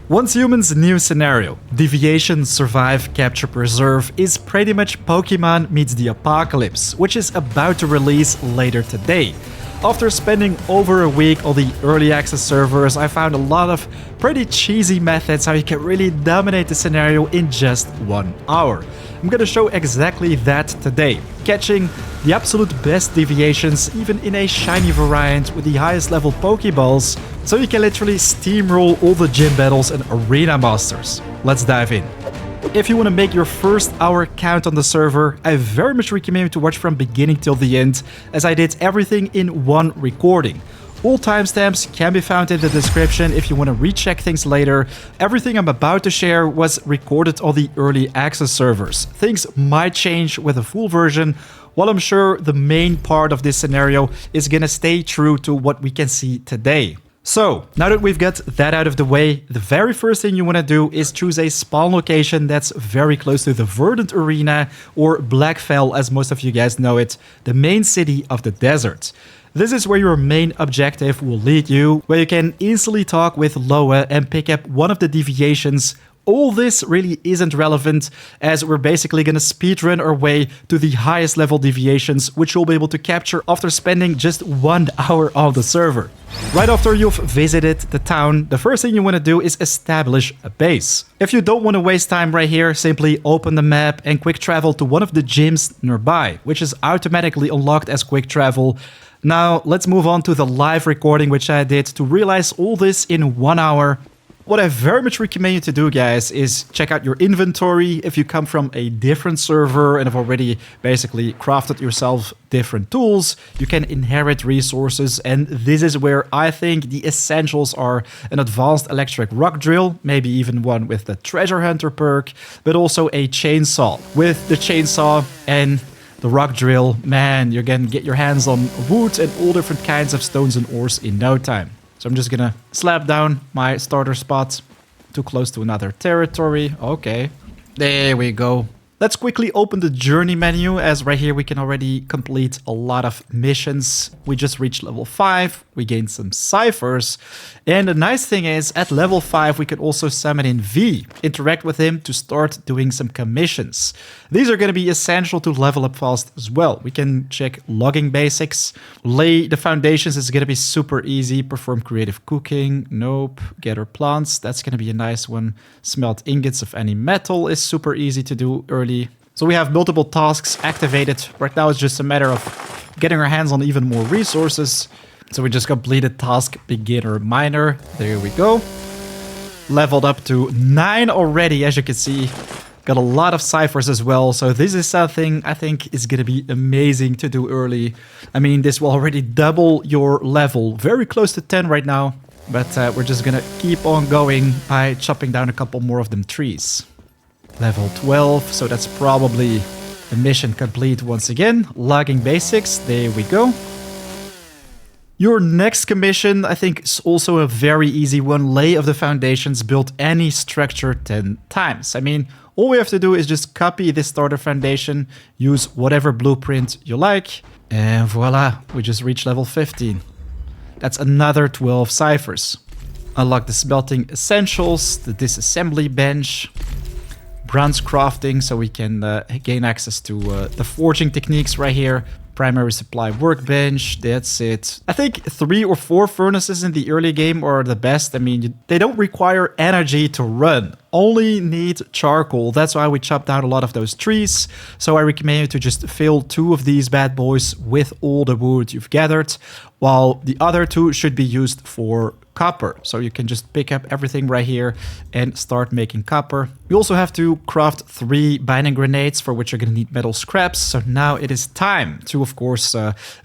Once Humans' new scenario, Deviation, Survive, Capture, Preserve, is pretty much Pokemon meets the Apocalypse, which is about to release later today. After spending over a week on the early access servers, I found a lot of pretty cheesy methods how you can really dominate the scenario in just 1 hour. I'm gonna show exactly that today, catching the absolute best deviations even in a shiny variant with the highest level Pokeballs, so you can literally steamroll all the gym battles and arena masters. Let's dive in. If you want to make your first hour count on the server, I very much recommend you to watch from beginning till the end, as I did everything in one recording. All timestamps can be found in the description if you want to recheck things later. Everything I'm about to share was recorded on the early access servers. Things might change with a full version, while I'm sure the main part of this scenario is gonna stay true to what we can see today. So, now that we've got that out of the way, the very first thing you want to do is choose a spawn location that's very close to the Verdant Arena, or Blackfell as most of you guys know it, the main city of the desert. This is where your main objective will lead you, where you can instantly talk with Loa and pick up one of the deviations. All this really isn't relevant, as we're basically gonna speedrun our way to the highest level deviations, which you'll be able to capture after spending just 1 hour on the server. Right after you've visited the town, the first thing you want to do is establish a base. If you don't want to waste time right here, simply open the map and quick travel to one of the gyms nearby, which is automatically unlocked as quick travel. Now let's move on to the live recording which I did to realize all this in 1 hour. What I very much recommend you to do, guys, is check out your inventory. If you come from a different server and have already basically crafted yourself different tools, you can inherit resources, and this is where I think the essentials are: an advanced electric rock drill, maybe even one with the treasure hunter perk, but also a chainsaw. With the chainsaw and the rock drill, man, you're gonna get your hands on wood and all different kinds of stones and ores in no time. So I'm just gonna slap down my starter spot. Too close to another territory. Okay, there we go. Let's quickly open the journey menu, as right here we can already complete a lot of missions. We just reached level 5, we gained some ciphers, and the nice thing is at level 5 we can also summon in V, interact with him to start doing some commissions. These are going to be essential to level up fast as well. We can check logging basics, lay the foundations is going to be super easy, perform creative cooking, nope, gather plants, that's going to be a nice one, smelt ingots of any metal is super easy to do early. So we have multiple tasks activated. Right now it's just a matter of getting our hands on even more resources. So we just completed task beginner miner. There we go. Leveled up to 9 already, as you can see. Got a lot of ciphers as well. So this is something I think is going to be amazing to do early. I mean, this will already double your level. Very close to 10 right now. But we're just going to keep on going by chopping down a couple more of them trees. Level 12, so that's probably the mission complete once again. Logging basics, there we go. Your next commission, I think, is also a very easy one. Lay of the foundations, build any structure 10 times. I mean, all we have to do is just copy this starter foundation, use whatever blueprint you like, and voila, we just reached level 15. That's another 12 ciphers. Unlock the smelting essentials, the disassembly bench, bronze crafting, so we can gain access to the forging techniques right here. Primary supply workbench, that's it. I think 3 or 4 furnaces in the early game are the best. I mean, they don't require energy to run, only need charcoal. That's why we chopped down a lot of those trees. So I recommend you to just fill 2 of these bad boys with all the wood you've gathered, while the other 2 should be used for copper. So you can just pick up everything right here and start making copper. We also have to craft 3 binding grenades, for which you're going to need metal scraps. So now it is time to, of course,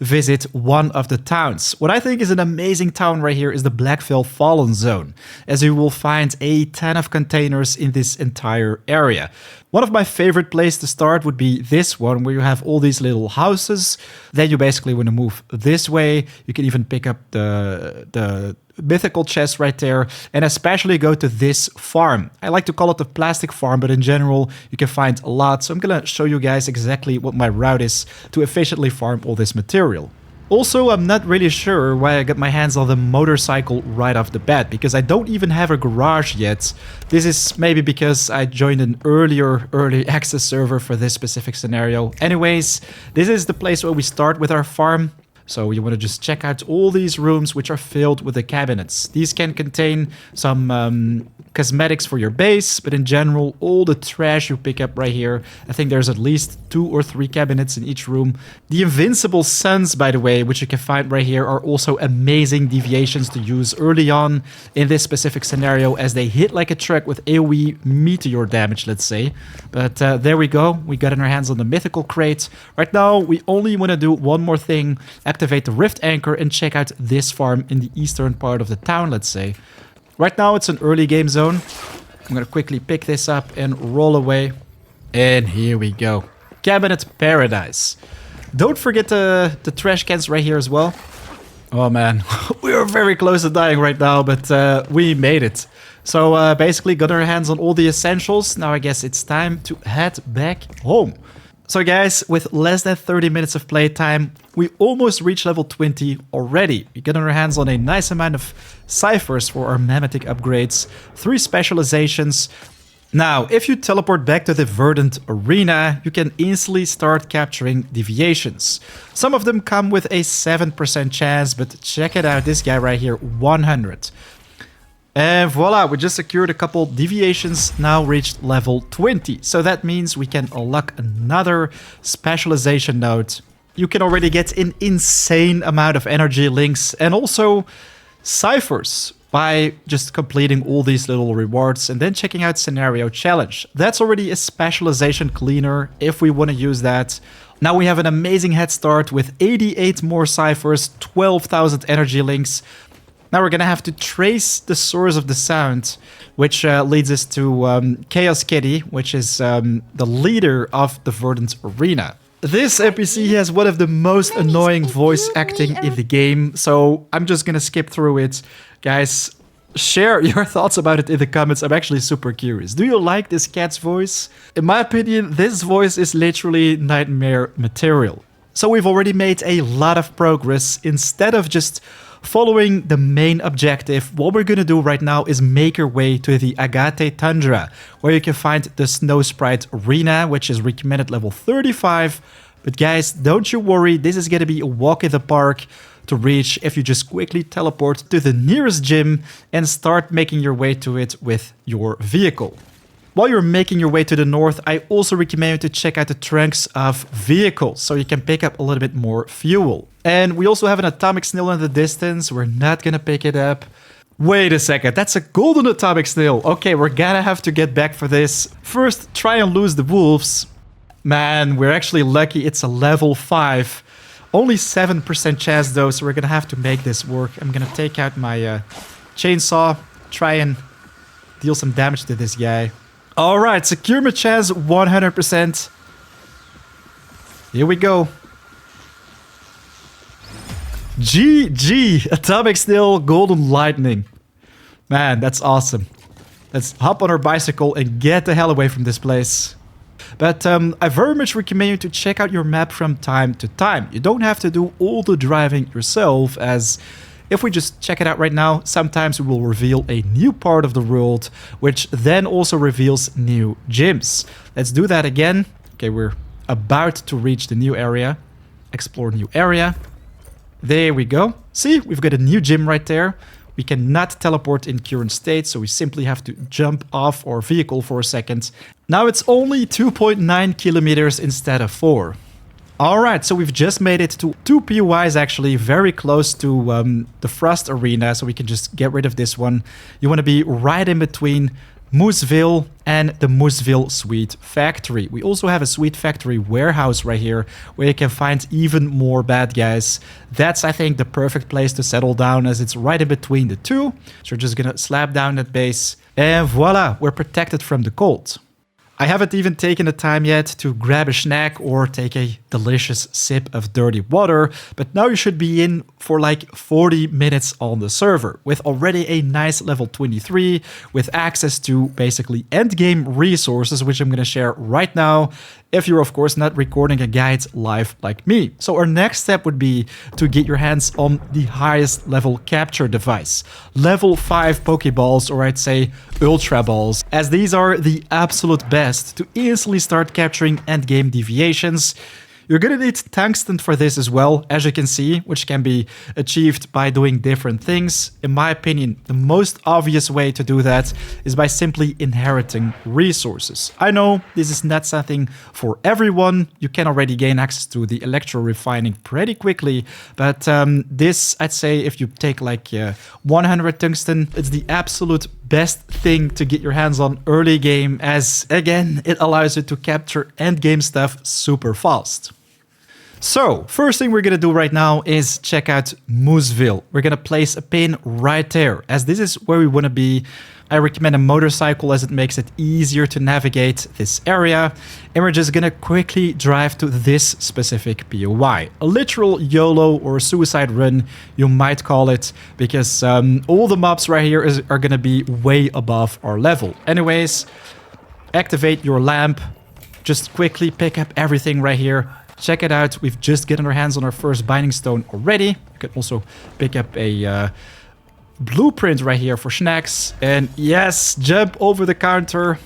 visit one of the towns. What I think is an amazing town right here is the Blackfell Fallen Zone, as you will find a ton of containers in this entire area. One of my favorite places to start would be this one, where you have all these little houses. Then you basically want to move this way. You can even pick up the mythical chest right there, and especially go to this farm. I like to call it the plastic farm, but in general you can find a lot. So I'm gonna show you guys exactly what my route is to efficiently farm all this material. Also, I'm not really sure why I got my hands on the motorcycle right off the bat, because I don't even have a garage yet. This is maybe because I joined an early access server for this specific scenario. Anyways, this is the place where we start with our farm. So you want to just check out all these rooms which are filled with the cabinets. These can contain some cosmetics for your base, but in general, all the trash you pick up right here. I think there's at least 2 or 3 cabinets in each room. The invincible suns, by the way, which you can find right here, are also amazing deviations to use early on in this specific scenario, as they hit like a truck with AoE meteor damage, let's say. But there we go. We got in our hands on the mythical crate. Right now, we only want to do one more thing. Activate the rift anchor and check out this farm in the eastern part of the town, let's say. Right now it's an early game zone. I'm gonna quickly pick this up and roll away. And here we go. Cabinet paradise. Don't forget the trash cans right here as well. Oh man, we are very close to dying right now, but we made it. So basically got our hands on all the essentials. Now I guess it's time to head back home. So guys, with less than 30 minutes of playtime, we almost reached level 20 already. We got our hands on a nice amount of ciphers for our memetic upgrades, 3 specializations. Now, if you teleport back to the Verdant Arena, you can instantly start capturing deviations. Some of them come with a 7% chance, but check it out, this guy right here, 100. And voila, we just secured a couple deviations, now reached level 20. So that means we can unlock another specialization node. You can already get an insane amount of energy links and also ciphers by just completing all these little rewards and then checking out Scenario Challenge. That's already a specialization cleaner if we want to use that. Now we have an amazing head start with 88 more ciphers, 12,000 energy links. Now we're gonna have to trace the source of the sound, which leads us to Chaos Kitty, which is the leader of the Verdant Arena. This NPC has one of the most annoying voice acting in the game, so I'm just gonna skip through it. Guys, share your thoughts about it in the comments. I'm actually super curious. Do you like this cat's voice? In my opinion, this voice is literally nightmare material. So we've already made a lot of progress. Instead of just following the main objective, what we're gonna do right now is make our way to the Agate Tundra, where you can find the Snow Sprite Arena, which is recommended level 35. But guys, don't you worry, this is gonna be a walk in the park to reach if you just quickly teleport to the nearest gym and start making your way to it with your vehicle. While you're making your way to the north, I also recommend you to check out the trunks of vehicles so you can pick up a little bit more fuel. And we also have an atomic snail in the distance. We're not gonna pick it up. Wait a second, that's a golden atomic snail. Okay, we're gonna have to get back for this. First, try and lose the wolves. Man, we're actually lucky it's a level 5. Only 7% chance though, so we're gonna have to make this work. I'm gonna take out my chainsaw, try and deal some damage to this guy. Alright, secure my chance 100%. Here we go. GG! Atomic Snail, Golden Lightning. Man, that's awesome. Let's hop on our bicycle and get the hell away from this place. But I very much recommend you to check out your map from time to time. You don't have to do all the driving yourself, as if we just check it out right now, sometimes we will reveal a new part of the world, which then also reveals new gyms. Let's do that again. Okay, we're about to reach the new area. Explore new area. There we go. See, we've got a new gym right there. We cannot teleport in current state, so we simply have to jump off our vehicle for a second. Now it's only 2.9 kilometers instead of 4. Alright, so we've just made it to 2 POIs actually, very close to the Frost Arena, so we can just get rid of this one. You want to be right in between Mooseville and the Mooseville Sweet Factory. We also have a Sweet Factory warehouse right here, where you can find even more bad guys. That's, I think, the perfect place to settle down, as it's right in between the two. So we're just gonna slap down that base, and voila, we're protected from the cold. I haven't even taken the time yet to grab a snack or take a delicious sip of dirty water, but now you should be in for like 40 minutes on the server, with already a nice level 23, with access to basically endgame resources, which I'm going to share right now, if you're of course not recording a guide live like me. So our next step would be to get your hands on the highest level capture device, level 5 Pokeballs, or I'd say Ultra Balls, as these are the absolute best to instantly start capturing endgame deviations. You're gonna need tungsten for this as well, as you can see, which can be achieved by doing different things. In my opinion, the most obvious way to do that is by simply inheriting resources. I know this is not something for everyone. You can already gain access to the electro refining pretty quickly, but this, I'd say, if you take like 100 tungsten, it's the absolute best thing to get your hands on early game, as again, it allows you to capture endgame stuff super fast. So, first thing we're gonna do right now is check out Mooseville. We're gonna place a pin right there, as this is where we wanna be. I recommend a motorcycle as it makes it easier to navigate this area. And we're just gonna quickly drive to this specific POI. A literal YOLO or suicide run, you might call it, because all the mobs right here are gonna be way above our level. Anyways, activate your lamp. Just quickly pick up everything right here. Check it out, we've just gotten our hands on our first binding stone already. You can also pick up a blueprint right here for snacks. And yes, jump over the counter.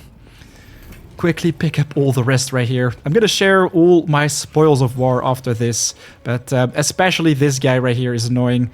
Quickly pick up all the rest right here. I'm gonna share all my spoils of war after this, but especially this guy right here is annoying.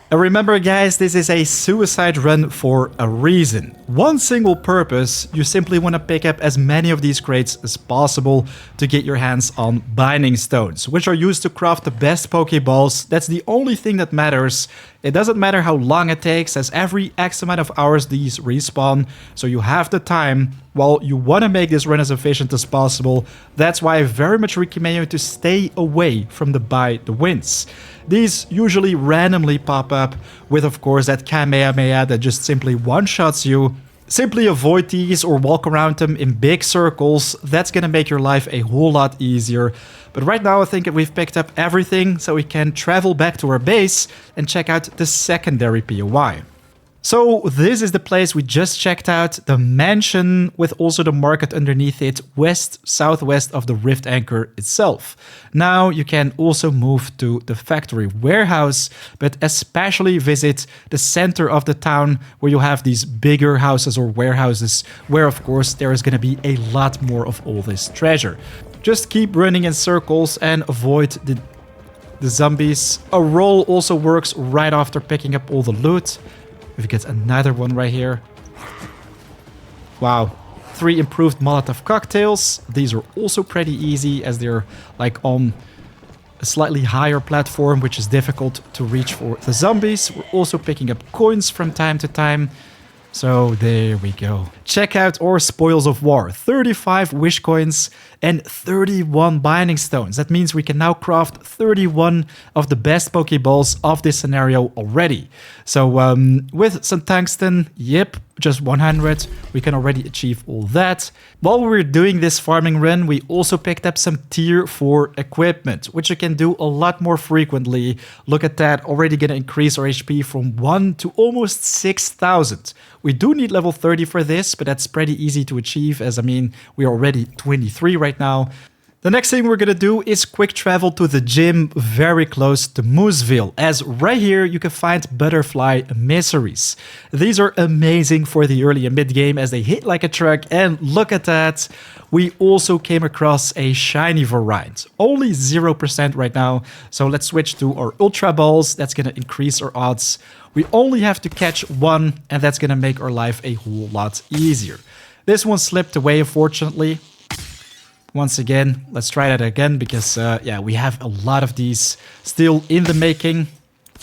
And remember guys, this is a suicide run for a reason. One single purpose, you simply want to pick up as many of these crates as possible to get your hands on binding stones, which are used to craft the best Pokeballs. That's the only thing that matters. It doesn't matter how long it takes, as every X amount of hours these respawn, so you have the time. While you want to make this run as efficient as possible, that's why I very much recommend you to stay away from the buy the wins. These usually randomly pop up with, of course, that Kamehameha that just simply one-shots you. Simply avoid these or walk around them in big circles. That's gonna make your life a whole lot easier. But right now I think that we've picked up everything, so we can travel back to our base and check out the secondary POI. So this is the place we just checked out, the mansion, with also the market underneath it, west-southwest of the Rift Anchor itself. Now you can also move to the factory warehouse, but especially visit the center of the town, where you have these bigger houses or warehouses, where of course there is going to be a lot more of all this treasure. Just keep running in circles and avoid the zombies. A roll also works right after picking up all the loot. We've got another one right here. Wow. 3 improved Molotov cocktails. These are also pretty easy, as they're like on a slightly higher platform, which is difficult to reach for the zombies. We're also picking up coins from time to time. So there we go. Check out our spoils of war. 35 wish coins and 31 binding stones. That means we can now craft 31 of the best Pokeballs of this scenario already. So with some tungsten, yep, just 100, we can already achieve all that. While we were doing this farming run, we also picked up some tier 4 equipment, which you can do a lot more frequently. Look at that, already gonna increase our HP from 1 to almost 6,000. We do need level 30 for this, but that's pretty easy to achieve, as I mean, we're already 23 right now. The next thing we're gonna do is quick travel to the gym very close to Mooseville, as right here you can find butterfly emissaries. These are amazing for the early and mid game, as they hit like a truck, and look at that. We also came across a shiny variant, only 0% right now, so let's switch to our Ultra Balls. That's gonna increase our odds. We only have to catch one, and that's gonna make our life a whole lot easier. This one slipped away, unfortunately. Once again, let's try that again, because yeah, we have a lot of these still in the making.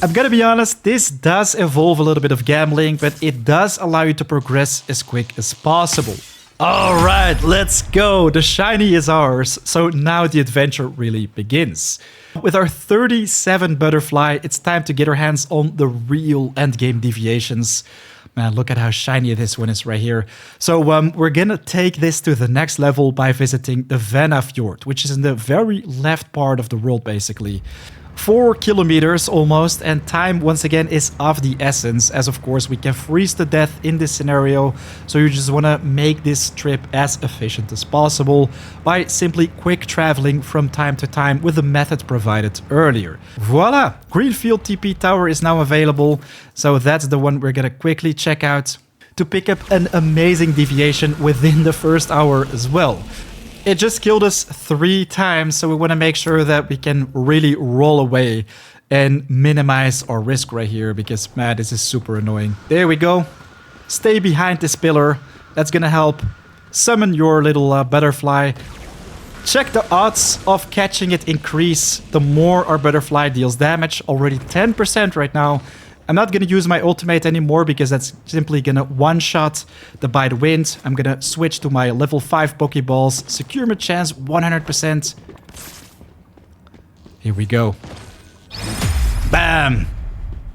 I'm gonna be honest, this does involve a little bit of gambling, but it does allow you to progress as quick as possible. Alright, let's go! The shiny is ours, so now the adventure really begins. With our 37 butterfly, it's time to get our hands on the real endgame deviations. Man, look at how shiny this one is right here. So we're gonna take this to the next level by visiting the Fjord, which is in the very left part of the world, basically. 4 kilometers almost, and time once again is of the essence, as of course we can freeze to death in this scenario. So you just want to make this trip as efficient as possible by simply quick traveling from time to time with the method provided earlier. Voila! Greenfield TP Tower is now available, so that's the one we're gonna quickly check out to pick up an amazing deviation within the first hour as well. It just killed us 3 times, so we want to make sure that we can really roll away and minimize our risk right here, because, man, this is super annoying. There we go. Stay behind this pillar. That's going to help summon your little butterfly. Check the odds of catching it increase the more our butterfly deals damage. Already 10% right now. I'm not going to use my ultimate anymore because that's simply going to one-shot the By the Wind. I'm going to switch to my level 5 Pokeballs. Secure my chance 100%. Here we go. Bam!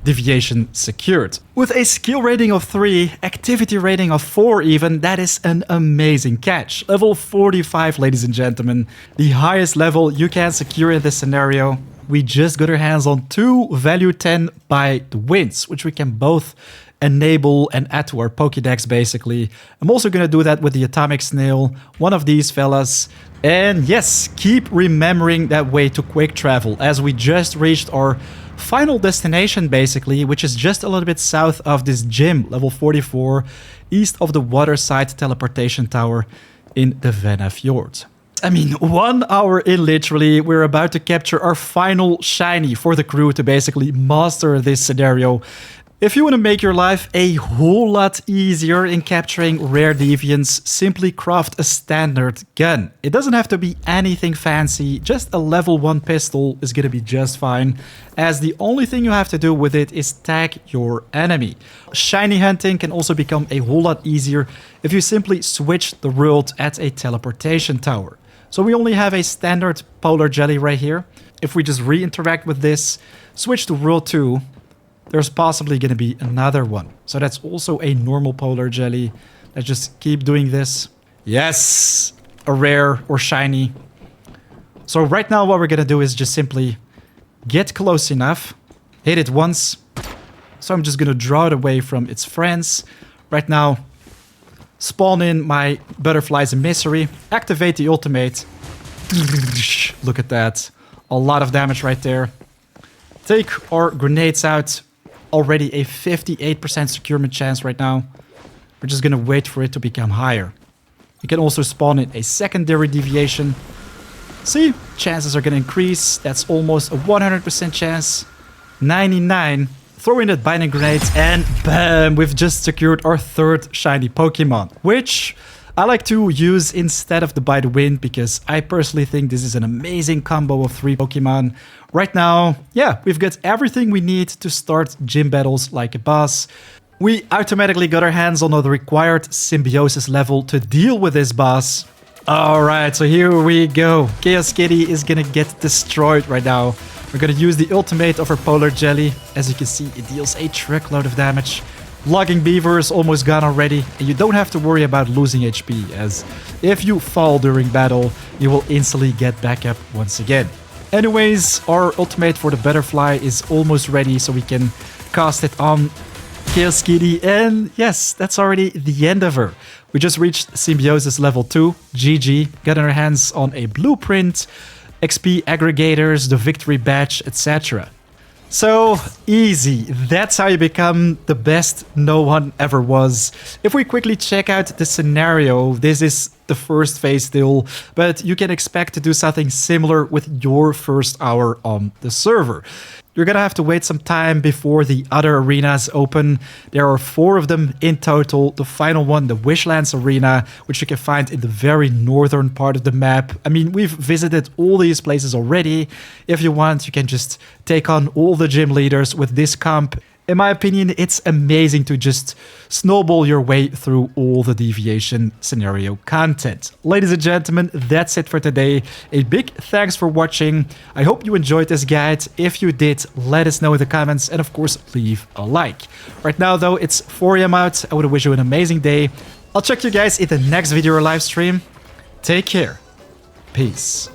Deviation secured. With a skill rating of 3, activity rating of 4 even, that is an amazing catch. Level 45, ladies and gentlemen. The highest level you can secure in this scenario. We just got our hands on 2 value 10 By the Winds, which we can both enable and add to our Pokédex, basically. I'm also going to do that with the Atomic Snail, one of these fellas. And yes, keep remembering that way to quick travel, as we just reached our final destination, basically, which is just a little bit south of this gym, level 44, east of the Waterside Teleportation Tower in the Fjord. I mean, 1 hour in, literally, we're about to capture our final shiny for the crew to basically master this scenario. If you want to make your life a whole lot easier in capturing rare deviants, simply craft a standard gun. It doesn't have to be anything fancy, just a level 1 pistol is going to be just fine, as the only thing you have to do with it is tag your enemy. Shiny hunting can also become a whole lot easier if you simply switch the world at a teleportation tower. So we only have a standard polar jelly right here. If we just re-interact with this, switch to world 2, there's possibly going to be another one. So that's also a normal polar jelly. Let's just keep doing this. Yes! A rare or shiny. So right now what we're going to do is just simply get close enough, hit it once. So I'm just going to draw it away from its friends. Right now, spawn in my Butterflies in Misery, activate the ultimate. Look at that. A lot of damage right there. Take our grenades out. Already a 58% securement chance right now. We're just gonna wait for it to become higher. You can also spawn in a secondary deviation. See, chances are gonna increase. That's almost a 100% chance. 99. Throw in that binding grenade and bam, we've just secured our 3rd shiny Pokemon, which I like to use instead of the By the Wind because I personally think this is an amazing combo of 3 Pokemon. Right now, yeah, we've got everything we need to start gym battles like a boss. We automatically got our hands on the required symbiosis level to deal with this boss. Alright, so here we go. Chaos Kitty is gonna get destroyed right now. We're gonna use the ultimate of our Polar Jelly. As you can see, it deals a truckload of damage. Logging Beaver is almost gone already, and you don't have to worry about losing HP, as if you fall during battle, you will instantly get back up once again. Anyways, our ultimate for the Butterfly is almost ready, so we can cast it on Chaos Kitty, and yes, that's already the end of her. We just reached Symbiosis level 2, GG, getting our hands on a blueprint, XP aggregators, the victory badge, etc. So easy, that's how you become the best no one ever was. If we quickly check out the scenario, this is the first phase still, but you can expect to do something similar with your first hour on the server. You're gonna have to wait some time before the other arenas open. There are 4 of them in total. The final one, the Wishlands Arena, which you can find in the very northern part of the map. I mean, we've visited all these places already. If you want, you can just take on all the gym leaders with this comp In my opinion, it's amazing to just snowball your way through all the Deviation Scenario content. Ladies and gentlemen, that's it for today. A big thanks for watching. I hope you enjoyed this guide. If you did, let us know in the comments and of course leave a like. Right now though, it's 4 AM out. I would wish you an amazing day. I'll check you guys in the next video or live stream. Take care. Peace.